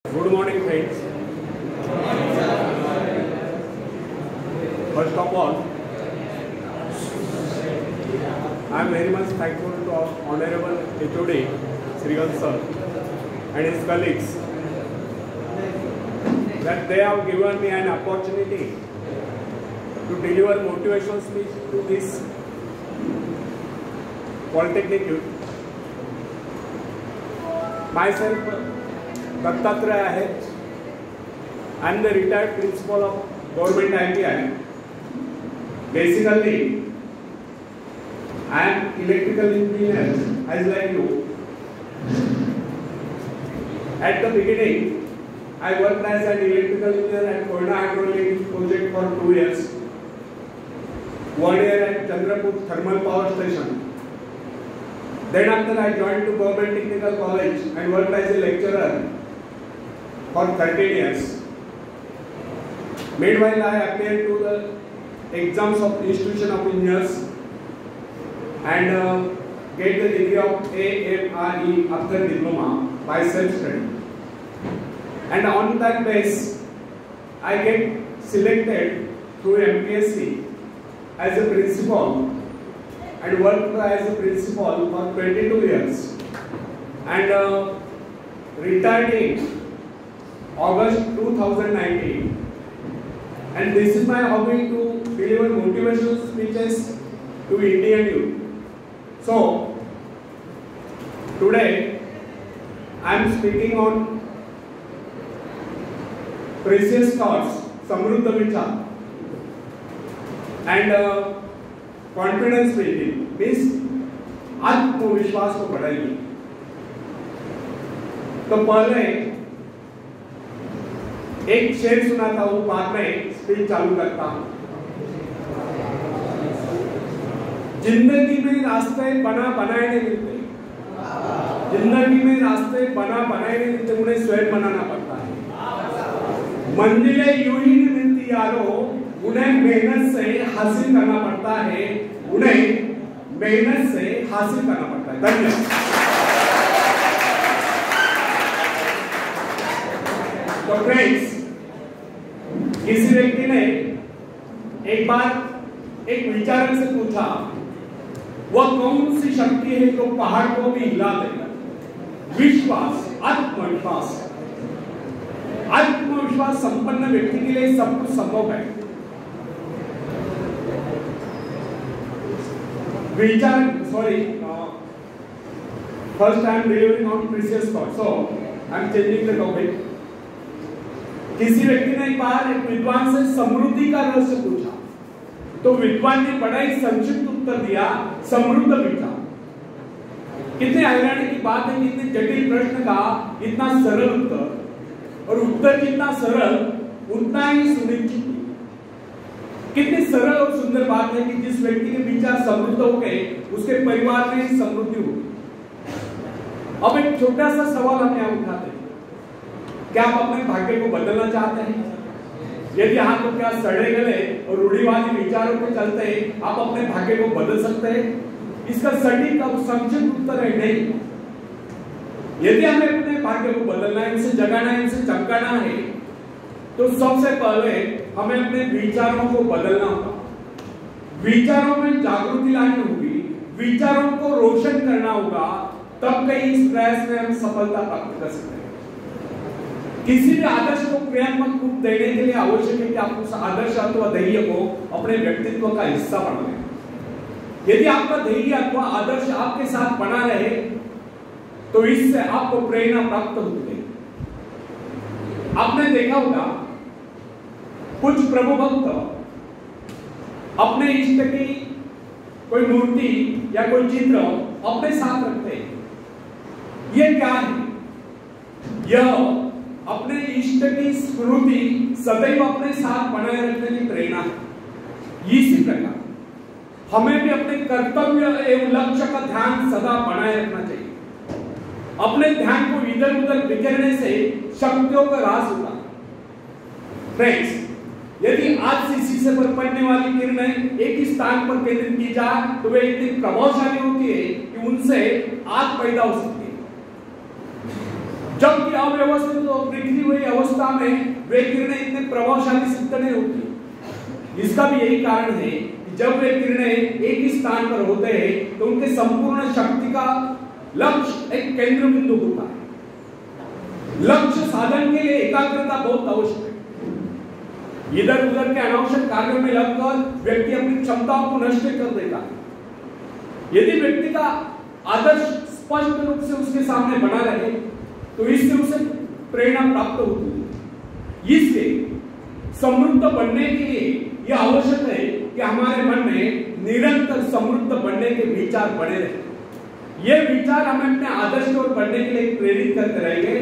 Good morning, friends. First of all, I am very much thankful to our Honorable HOD, Srikanth sir, and his colleagues that they have given me an opportunity to deliver motivational speech to this Polytechnic youth. Myself, Dattatreya H. I am the retired principal of Government ITI. Basically, I am electrical engineer as like you. At the beginning, I worked as an electrical engineer at Koyna Hydroelectric project for 2 years. 1 year at Chandrapur Thermal Power Station. Then after I joined to Government Technical College and worked as a lecturer for 13 years. Meanwhile, I appeared to the exams of Institution of Engineers and get the degree of AMRE after diploma by self-study. And on that base, I get selected through MPSC as a principal and worked as a principal for 22 years and retired in August 2019. And this is my hobby to deliver motivational speeches to Indian youth. So, today I am speaking on precious thoughts, Samruddha Vichar, and confidence building means आत्मविश्वास को बढ़ाएगी। तो पहले एक शेर सुनाता हूँ, बाद में स्पीच चालू करता हूँ। जिंदगी में रास्ते बना बनाए नहीं मिलते, जिंदगी में रास्ते बना बनाए नहीं मिलते, उन्हें स्वयं बनाना पड़ता है। मंजिलें यूं ही नहीं मिलती यारों, उन्हें मेहनत से हासिल करना पड़ता है, उन्हें मेहनत से हासिल करना पड़ता है। धन्यवाद। तो फ्रेंड्स, किसी व्यक्ति ने एक बार एक विचारक से पूछा, वह कौन सी शक्ति है जो पहाड़ को भी हिला देगा? विश्वास, आत्मविश्वास। आत्मविश्वास संपन्न व्यक्ति के लिए सब कुछ संभव है। विचार, sorry, first I am delivering on precious thoughts, so I am changing the topic. किसी व्यक्ति ने एक बार एक विद्वान से समृद्धि का रहस्य पूछा, तो विद्वान ने बड़ा ही संक्षिप्त उत्तर दिया, समृद्ध विचार। कितने हैरानी की बात है कि इतने जटिल प्रश्न का इतना सरल उत्तर, और उत्तर जितना सरल उतना ही सुनिश्चित। कितनी सरल और सुंदर बात है कि जिस व्यक्ति के विचार समृद्ध हो गए, उसके परिवार में समृद्धि होगी। अब एक छोटा सा सवाल हम यहाँ उठाते हैं, क्या आप अपने भाग्य को बदलना चाहते हैं? यदि हाँ, तो क्या सड़े गले और रूढ़िवादी विचारों पे चलते आप अपने भाग्य को बदल सकते हैं? इसका सटीक और संक्षिप्त उत्तर है नहीं। यदि हमें अपने भाग्य को बदलना है, उसे जगाना है, उसे चमकाना है, तो सबसे पहले हमें अपने विचारों को बदलना होगा। विचारों में जागृति लानी होगी, विचारों को रोशन करना होगा, तब कहीं इस प्रयास में हम सफलता प्राप्त कर सकते हैं। किसी भी आदर्श को क्रियात्मक रूप देने के लिए आवश्यक है कि आप उस आदर्श अथवा ध्येय को अपने व्यक्तित्व का हिस्सा बनाएं। यदि आपका ध्येय अथवा आदर्श आपके साथ बना रहे, तो इससे आपको प्रेरणा प्राप्त होती है। आपने देखा होगा, कुछ प्रभु भक्त अपने इष्ट की कोई मूर्ति या कोई चित्र अपने साथ रखते हैं। यह क्या है? यह अपने इष्ट की स्मृति सदैव अपने साथ बनाए रखने की प्रेरणा है। इसी प्रकार हमें भी अपने कर्तव्य एवं लक्ष्य का ध्यान सदा बनाए रखना चाहिए। अपने ध्यान को इधर उधर बिखेरने से शक्तियों का ह्रास होता है। फ्रेंड्स, यदि आज से शीशे पर पड़ने वाली किरणें एक ही स्थान पर केंद्रित की जाए, तो वे इतनी प्रभावशाली होती है कि उनसे आग पैदा हो सकती है। जबकि अव्यवस्थित और बिखरी हुई अवस्था में वे किरणें इतने प्रभावशाली सिद्ध नहीं होती। इसका भी यही कारण है कि जब वे किरणें एक ही स्थान पर होते हैं तो उनके संपूर्ण शक्ति का लक्ष्य एक केंद्र बिंदु होता है। लक्ष्य साधन के लिए एकाग्रता बहुत आवश्यक है। इधर उधर के अनावश्यक कार्यों में लगकर व्यक्ति अपनी क्षमताओं को नष्ट कर देता है। यदि व्यक्ति का आदर्श स्पष्ट रूप से उसके सामने बना रहे तो इससे उसे प्रेरणा प्राप्त होती है। इसलिए समृद्ध बनने के लिए यह आवश्यक है कि हमारे मन में निरंतर समृद्ध बनने के विचार बने रहे। ये विचार हमें अपने आदर्श की ओर बढ़ने के लिए प्रेरित करते रहेंगे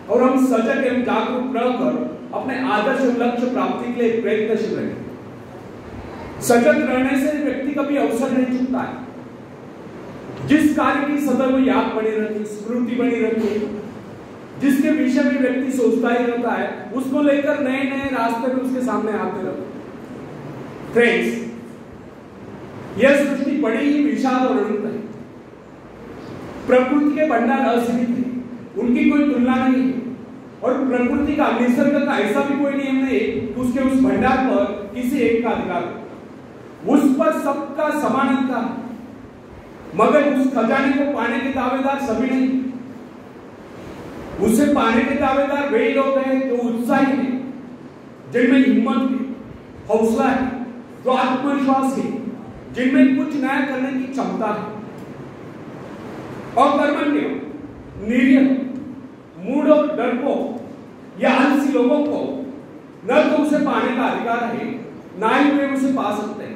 और हम सजग एवं जागरूक रहकर अपने आदर्श और लक्ष्य प्राप्ति के लिए प्रयत्नशील रहेंगे। सजग रहने से व्यक्ति कभी अवसर नहीं चुकता है। जिस कार्य की सदैव याद बनी रहती, स्मृति बनी रहती, जिसके विषय में व्यक्ति सोचता ही रहता है, उसको लेकर नए नए रास्ते भी उसके सामने आते रहते। फ्रेंड्स, यह सृष्टि बड़ी ही विशाल और अनंत है। प्रकृति के भंडार असीमित है, उनकी कोई तुलना नहीं है और प्रकृति का, निसर्ग का ऐसा भी कोई नियम नहीं कि उसके उस भंडार पर किसी एक का अधिकार हो। उस पर सबका समान अधिकार है, मगर उस खजाने को पाने के दावेदार सभी नहीं। उसे पाने के दावेदार वे लोग हैं जो उत्साही हैं, जिनमें हिम्मत है, हौसला है, जो आत्मविश्वास है, जिनमें कुछ नया करने की क्षमता है। अकर्मण्य, निरीह, मूढ़ और डरपोक या आलसी लोगों को न तो उसे पाने का अधिकार है, ना ही वे उसे पा सकते हैं।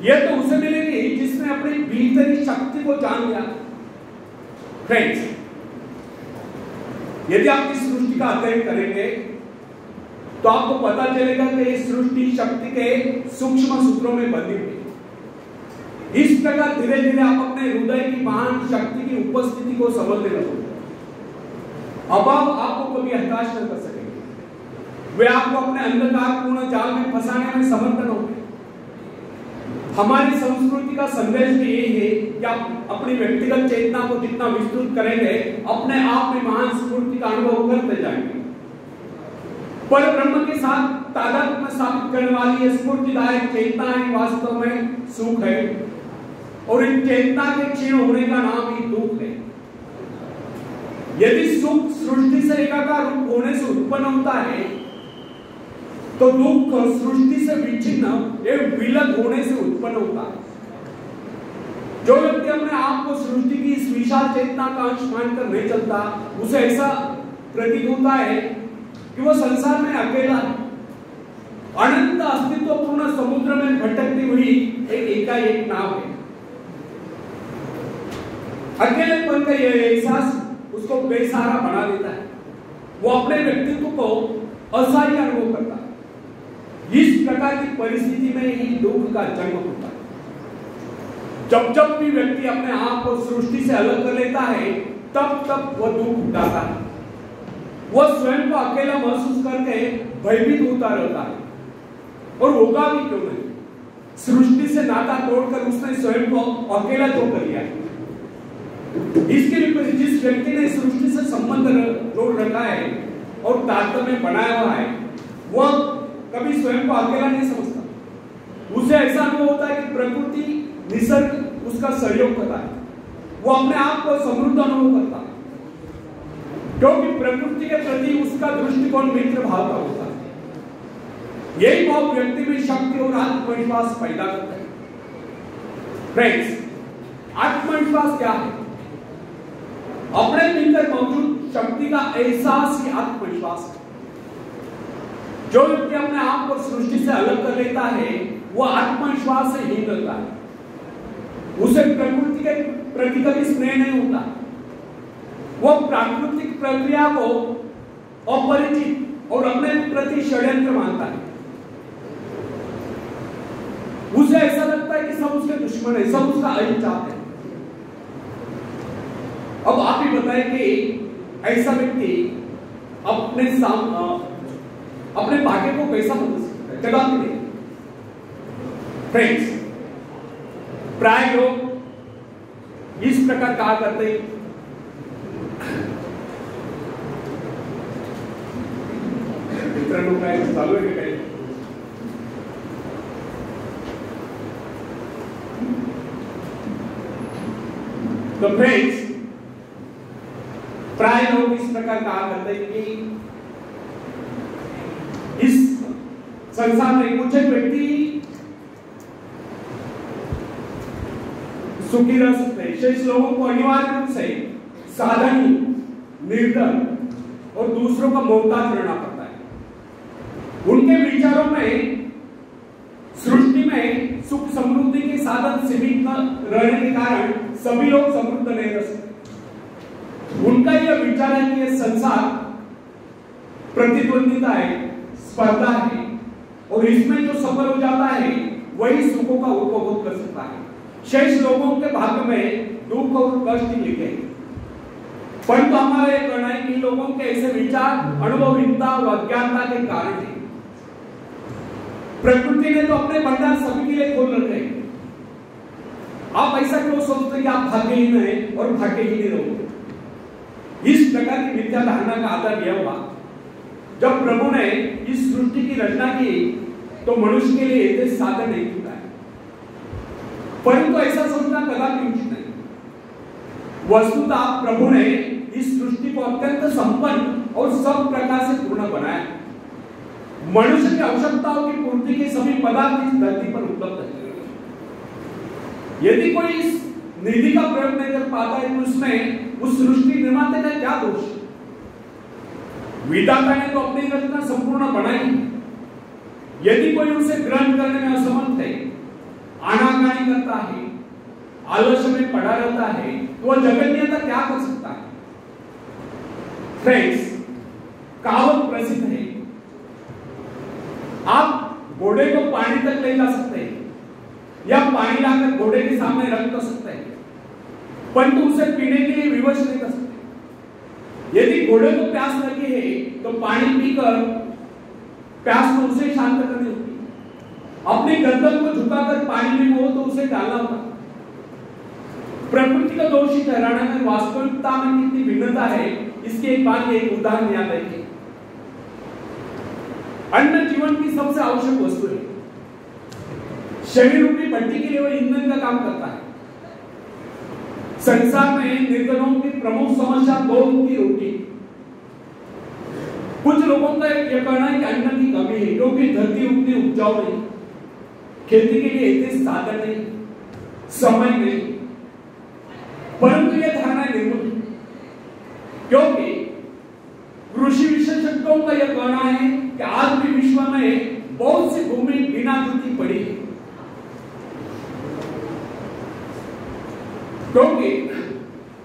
यह तो उसे मिलेगी जिसने अपनी भीतरी शक्ति को जान लिया। फ्रेंड्स, यदि आप इस सृष्टि का अध्ययन करेंगे तो आपको पता चलेगा कि इस सृष्टि शक्ति के सूक्ष्म सूत्रों में बंधी हुई है। इस प्रकार धीरे धीरे आप अपने हृदय की महान शक्ति की उपस्थिति को समझने लगोगे। अब आपको कभी हताश न कर सकेंगे। वे आपको अपने अंधकारपूर्ण जाल में फंसाने में समर्थ न होंगे। हमारी संस्कृति का संदेश भी यही है कि आप अपनी व्यक्तिगत चेतना को जितना विस्तृत करेंगे, अपने आप में महान स्फूर्ति का अनुभव करते जाएंगे। पर ब्रह्म के साथ तादात्म्य स्थापित करने वाली यह स्फूर्तिदायक चेतना ही वास्तव में सुख है और इन चेतना के क्षीण होने का नाम ही दुख है। यदि सुख सृष्टि से एकाकार रूप होने से उत्पन्न होता है तो दुख सृष्टि से विच्छिन्न एवं विलग होने से उत्पन्न होता है। जो व्यक्ति अपने आप को सृष्टि की इस विशाल चेतना का अंश मानकर नहीं चलता, उसे ऐसा प्रतीत होता है कि वह संसार में अकेला है, अनंत अस्तित्वपूर्ण समुद्र में भटकती हुई एक एकाएक नाव है। अकेलेपन का यह एहसास उसको बेसहारा बना देता है। वो अपने व्यक्तित्व को असहाय अनुभव करता है। इस प्रकार की परिस्थिति में ही दुख का जन्म होता है। जब जब भी व्यक्ति अपने आप को सृष्टि से अलग कर लेता है, तब तब वह दुख उठाता है। वह स्वयं को अकेला महसूस करके भयभीत होता रहता है। और होगा भी क्यों नहीं? सृष्टि से नाता तोड़कर उसने स्वयं को अकेला क्यों कर लिया? इसके विपरीत जिस व्यक्ति ने सृष्टि से संबंध जोड़ रखा है और तारतम्य बनाया हुआ है, वह कभी स्वयं को अकेला नहीं समझता। उसे ऐसा अनुभव होता है कि प्रकृति, निसर्ग उसका सहयोग करता है। वो अपने आप को समृद्ध अनुभव करता है क्योंकि प्रकृति के प्रति उसका दृष्टिकोण मित्र भाव का होता है। यही भाव व्यक्ति में शक्ति और आत्मविश्वास पैदा करता है। फ्रेंड्स, आत्मविश्वास क्या है? अपने भीतर मौजूद शक्ति का एहसास ही आत्मविश्वास है। जो व्यक्ति अपने आप को सृष्टि से अलग कर लेता है, वह आत्मविश्वास से हीन रहता है। उसे प्रकृति के प्रति कभी स्नेह नहीं होता। वह प्राकृतिक प्रक्रिया को अपरिचित और अपने प्रति षड्यंत्र मानता है। उसे ऐसा लगता है कि सब उसके दुश्मन है, सब उसका अहित चाहते हैं। अब आप ही बताएं कि ऐसा व्यक्ति अपने भाग्य को कैसा बदल सकता है? कदापि नहीं। फ्रेंड्स, प्राय लोग इस प्रकार कहा करते हैं मित्रांनो काय चालू आहे काय? तो फ्रेंड्स, प्राय लोग इस प्रकार कहा करते हैं कि इस संसार में कुछ एक व्यक्ति सुखी रह सकते हैं, शेष लोगों को अनिवार्य रूप से साधन, निर्धन और दूसरों का मोहताज रहना पड़ता है। उनके विचारों में सृष्टि में सुख समृद्धि के साधन सीमित न रहने के कारण सभी लोग समृद्ध नहीं रह सकते। उनका यह विचार है कि यह संसार प्रतिद्वंदिता है, स्पर्धा है, और इसमें जो सफल हो जाता है वही सुखों का उपभोग कर सकता है। शेष लोगों के भाग्य में दुख और कष्ट ही लिखे। परंतु हमारा यह कहना है कि लोगों के ऐसे विचार अनुभवहीनता और अज्ञानता के कारण है। प्रकृति ने तो अपने भंडार सभी के लिए खोल रखे हैं। आप ऐसा क्यों सोचते हैं कि आप भाग्यहीन हैं और भाग्यहीन रहोगे? इस प्रकार की मिथ्या धारणा का आधार यह हुआ, जब प्रभु ने इस सृष्टि की रचना की तो मनुष्य के लिए ऐसे साधन नहीं जुटा है। परंतु ऐसा सोचना कदापि उचित नहीं। वस्तुतः प्रभु ने इस सृष्टि को अत्यंत संपन्न और सब प्रकार से पूर्ण बनाया। मनुष्य की आवश्यकताओं की पूर्ति के सभी पदार्थ इस धरती पर उपलब्ध है। यदि कोई इस निधि का प्रयोग नहीं कर पाता है तो उसमें उस सृष्टि निर्माता का क्या दोष? विधाता ने तो अपनी रचना संपूर्ण बनाई। यदि कोई उसे ग्रहण करने में असमर्थ है, आनाकानी करता है, आलस्य में पड़ा रहता है, तो वह जगन्यता क्या कर सकता है? फ्रेंड्स, कहावत प्रसिद्ध है, आप घोड़े को पानी तक ले जा सकते हैं या पानी लाकर घोड़े के सामने रख तो सकते हैं, परंतु उसे पीने के लिए विवश नहीं कर सकते। यदि घोड़े को प्यास लगी है तो पानी पीकर प्यास को उसे शांत करनी होगी। अपनी गर्दन को झुकाकर पानी में हो तो उसे डालना होगा। प्रकृति का दोष ही ठहराने में वास्तविकता में कितनी भिन्नता है, इसके एक बात एक उदाहरण याद रखिए। अन्न जीवन की सबसे आवश्यक वस्तु है। शरीर रूपी भट्टी के लिए वह ईंधन का काम करता है। संसार में निर्धनों की प्रमुख समस्या दो की रोटी। कुछ लोगों का यह कहना है कि अन्न की कमी है क्योंकि धरती उतनी उपजाऊ नहीं, खेती के लिए इतने साधन नहीं, समय नहीं। परंतु यह धारणा निर्मूल है, क्योंकि कृषि विशेषज्ञों का यह कहना है कि आज भी विश्व में बहुत सी भूमि बिना जुती पड़ी है, क्योंकि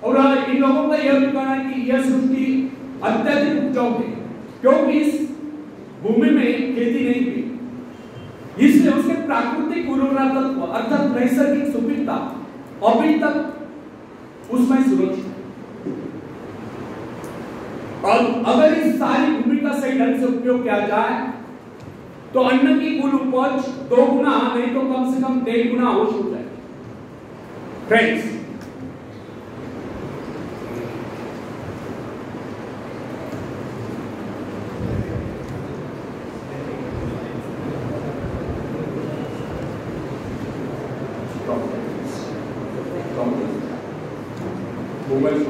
और इन लोगों का यह भी कहना है कि यह सृष्टि अत्यधिक उपजाऊ है क्योंकि इस भूमि में खेती नहीं हुई, इसलिए उसके प्राकृतिक उर्वरा तत्व अर्थात नैसर्गिक सुपीकता अभी तक उसमें सुरक्षित है। और अगर इस सारी भूमि का सही ढंग से उपयोग किया जाए तो अन्न की कुल उपज 2 गुना नहीं तो कम से कम 1.5 गुना अवश्य हो जाए। Friends, mobile